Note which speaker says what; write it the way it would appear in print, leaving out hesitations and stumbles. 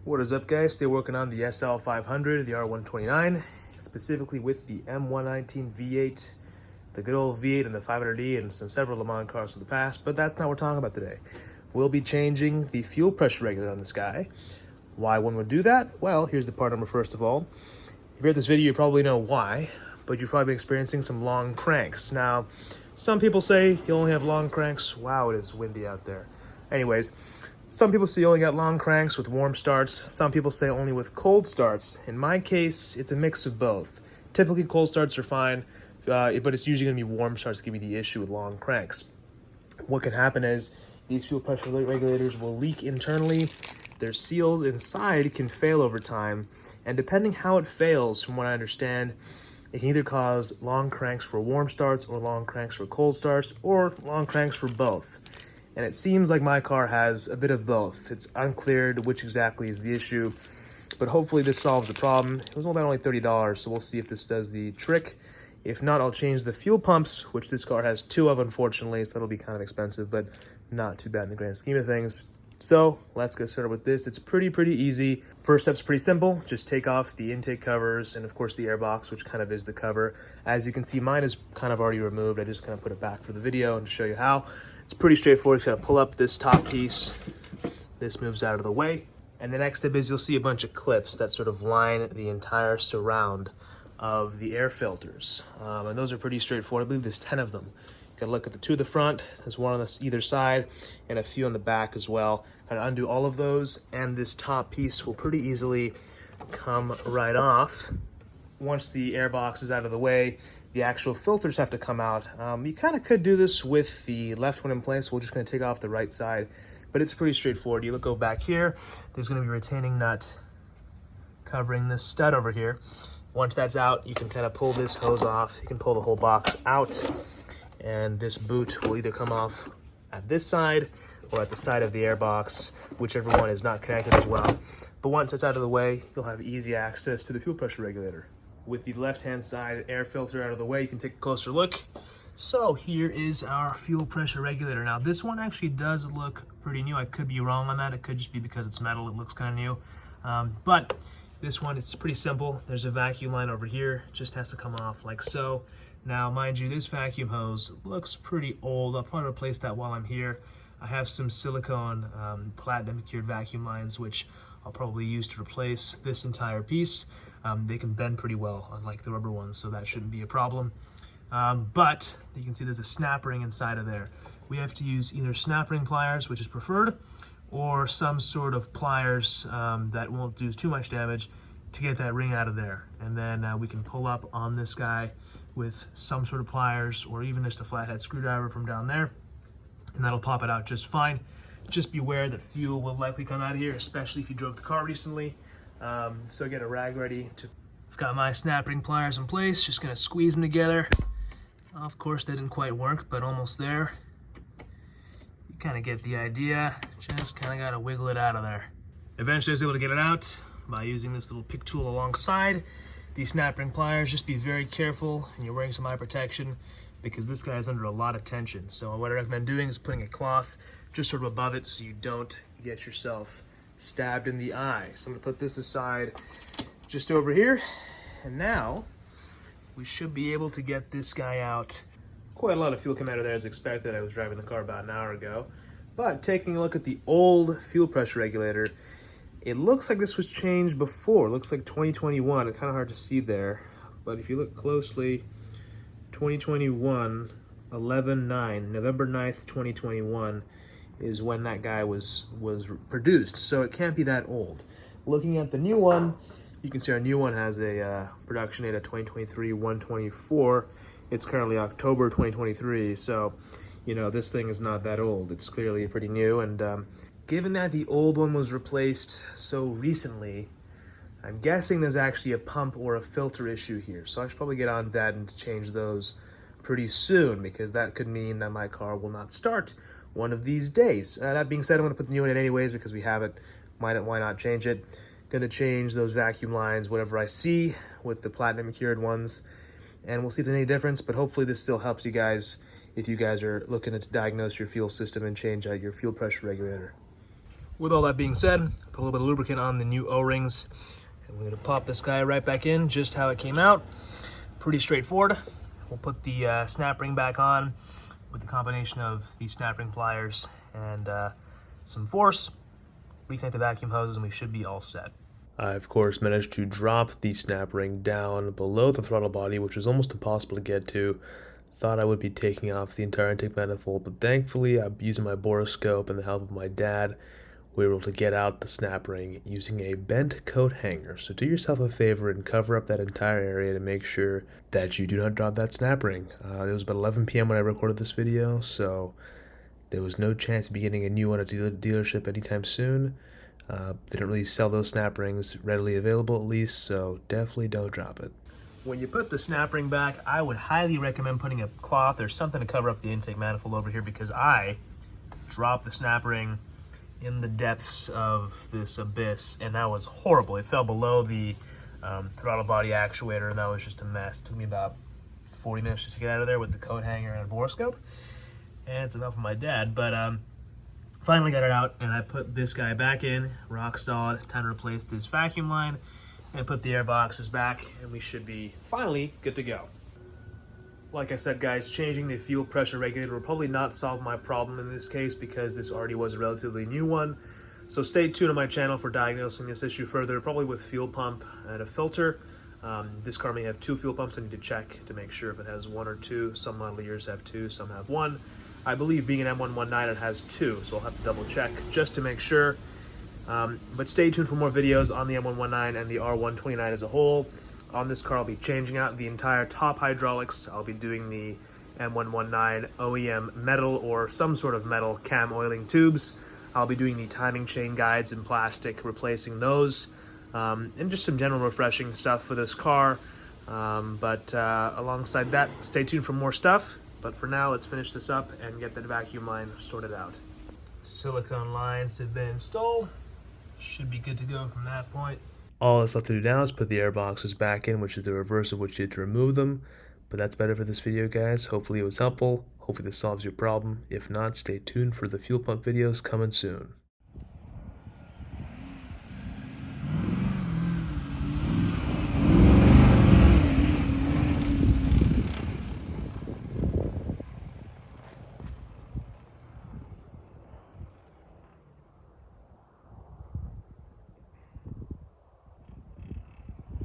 Speaker 1: What is up, guys? Still working on the SL500, the R129, specifically with the M119 V8, the good old V8 and the 500D and several Le Mans cars of the past, but that's not what we're talking about today. We'll be changing the fuel pressure regulator on this guy. Why one would do that? Well, here's the part number first of all. If you're at this video, you probably know why, but you've probably been experiencing some long cranks. Now, some people say you only have long cranks. Wow, it is windy out there. Anyways, some people say you only got long cranks with warm starts. Some people say only with cold starts. In my case, it's a mix of both. Typically, cold starts are fine, but it's usually going to be warm starts that give me the issue with long cranks. What can happen is these fuel pressure regulators will leak internally. Their seals inside can fail over time, and depending how it fails, from what I understand, it can either cause long cranks for warm starts or long cranks for cold starts or long cranks for both. And it seems like my car has a bit of both. It's unclear which exactly is the issue, but hopefully this solves the problem. It was only $30, so we'll see if this does the trick. If not, I'll change the fuel pumps, which this car has two of, unfortunately, so that'll be kind of expensive, but not too bad in the grand scheme of things. So let's get started with this. It's pretty easy. First step's pretty simple. Just take off the intake covers and of course the air box, which kind of is the cover. As you can see, mine is kind of already removed. I just kind of put it back for the video and to show you how. It's pretty straightforward. You gotta pull up this top piece. This moves out of the way. And the next step is you'll see a bunch of clips that sort of line the entire surround of the air filters. And those are pretty straightforward. I believe there's 10 of them. Gotta look at the two at the front, there's one on either side, and a few on the back as well. Gotta undo all of those, and this top piece will pretty easily come right off. Once the air box is out of the way, the actual filters have to come out. You kind of could do this with the left one in place. We're just gonna take off the right side, but it's pretty straightforward. You go back here, there's gonna be a retaining nut covering this stud over here. Once that's out, you can kind of pull this hose off. You can pull the whole box out. And this boot will either come off at this side or at the side of the air box, whichever one is not connected as well. But once it's out of the way, you'll have easy access to the fuel pressure regulator. With the left-hand side air filter out of the way, you can take a closer look. So here is our fuel pressure regulator. Now this one actually does look pretty new. I could be wrong on that. It could just be because it's metal, it looks kind of new. But this one, it's pretty simple. There's a vacuum line over here, just has to come off like so. Now, mind you, this vacuum hose looks pretty old. I'll probably replace that while I'm here. I have some silicone platinum cured vacuum lines, which I'll probably use to replace this entire piece. They can bend pretty well, unlike the rubber ones, so that shouldn't be a problem. But you can see there's a snap ring inside of there. We have to use either snap ring pliers, which is preferred, or some sort of pliers that won't do too much damage to get that ring out of there. And then we can pull up on this guy with some sort of pliers or even just a flathead screwdriver from down there, and that'll pop it out just fine. Just beware that fuel will likely come out of here, especially if you drove the car recently. So get a rag ready. I've got my snap ring pliers in place, just gonna squeeze them together. Of course, that didn't quite work, but almost there. You kind of get the idea, just kind of gotta wiggle it out of there. Eventually I was able to get it out by using this little pick tool alongside these snap ring pliers. Just be very careful, and you're wearing some eye protection because this guy is under a lot of tension. So what I recommend doing is putting a cloth just sort of above it so you don't get yourself stabbed in the eye. So I'm gonna put this aside just over here, and now we should be able to get this guy out. Quite a lot of fuel came out of there as expected. I was driving the car about an hour ago. But taking a look at the old fuel pressure regulator, it looks like this was changed before. It looks like 2021. It's kind of hard to see there. But if you look closely, 2021, 11/9, November 9th, 2021 is when that guy was produced. So it can't be that old. Looking at the new one, you can see our new one has a production date of 2023, 1/24. It's currently October 2023. So, you know, this thing is not that old. It's clearly pretty new. And given that the old one was replaced so recently, I'm guessing there's actually a pump or a filter issue here. So I should probably get on that and change those pretty soon, because that could mean that my car will not start one of these days. That being said, I'm gonna put the new one in anyways because we have it. Why not change it? Gonna change those vacuum lines, whatever I see with the platinum cured ones, and we'll see if there's any difference, but hopefully this still helps you guys if you guys are looking to diagnose your fuel system and change out your fuel pressure regulator. With all that being said, put a little bit of lubricant on the new O-rings, and we're gonna pop this guy right back in, just how it came out. Pretty straightforward. We'll put the snap ring back on with the combination of these snap ring pliers and some force, reconnect the vacuum hoses, and we should be all set. I, of course, managed to drop the snap ring down below the throttle body, which was almost impossible to get to. Thought I would be taking off the entire intake manifold, but thankfully, I'm using my borescope and the help of my dad, we were able to get out the snap ring using a bent coat hanger. So do yourself a favor and cover up that entire area to make sure that you do not drop that snap ring. It was about 11 p.m. when I recorded this video, so there was no chance of me getting a new one at the dealership anytime soon. They don't really sell those snap rings readily available, at least, so definitely don't drop it. When you put the snap ring back, I would highly recommend putting a cloth or something to cover up the intake manifold over here, because I dropped the snap ring in the depths of this abyss, and that was horrible. It fell below the throttle body actuator, and that was just a mess. It took me about 40 minutes just to get out of there with the coat hanger and a borescope, and it's enough for my dad. But finally got it out, and I put this guy back in, rock solid. Time to replace this vacuum line and put the air boxes back, and we should be finally good to go. Like I said, guys, changing the fuel pressure regulator will probably not solve my problem in this case, because this already was a relatively new one. So stay tuned on my channel for diagnosing this issue further, probably with fuel pump and a filter. This car may have 2 fuel pumps. I need to check to make sure if it has 1 or 2. Some model years have 2, some have 1. I believe, being an M119, it has 2, so I'll have to double check just to make sure. But stay tuned for more videos on the M119 and the R129 as a whole. On this car, I'll be changing out the entire top hydraulics. I'll be doing the M119 OEM metal or some sort of metal cam oiling tubes. I'll be doing the timing chain guides in plastic, replacing those, and just some general refreshing stuff for this car. But alongside that, stay tuned for more stuff. But for now, let's finish this up and get the vacuum line sorted out. Silicone lines have been installed. Should be good to go from that point. All that's left to do now is put the air boxes back in, which is the reverse of what you did to remove them. But that's better for this video, guys. Hopefully it was helpful. Hopefully this solves your problem. If not, stay tuned for the fuel pump videos coming soon.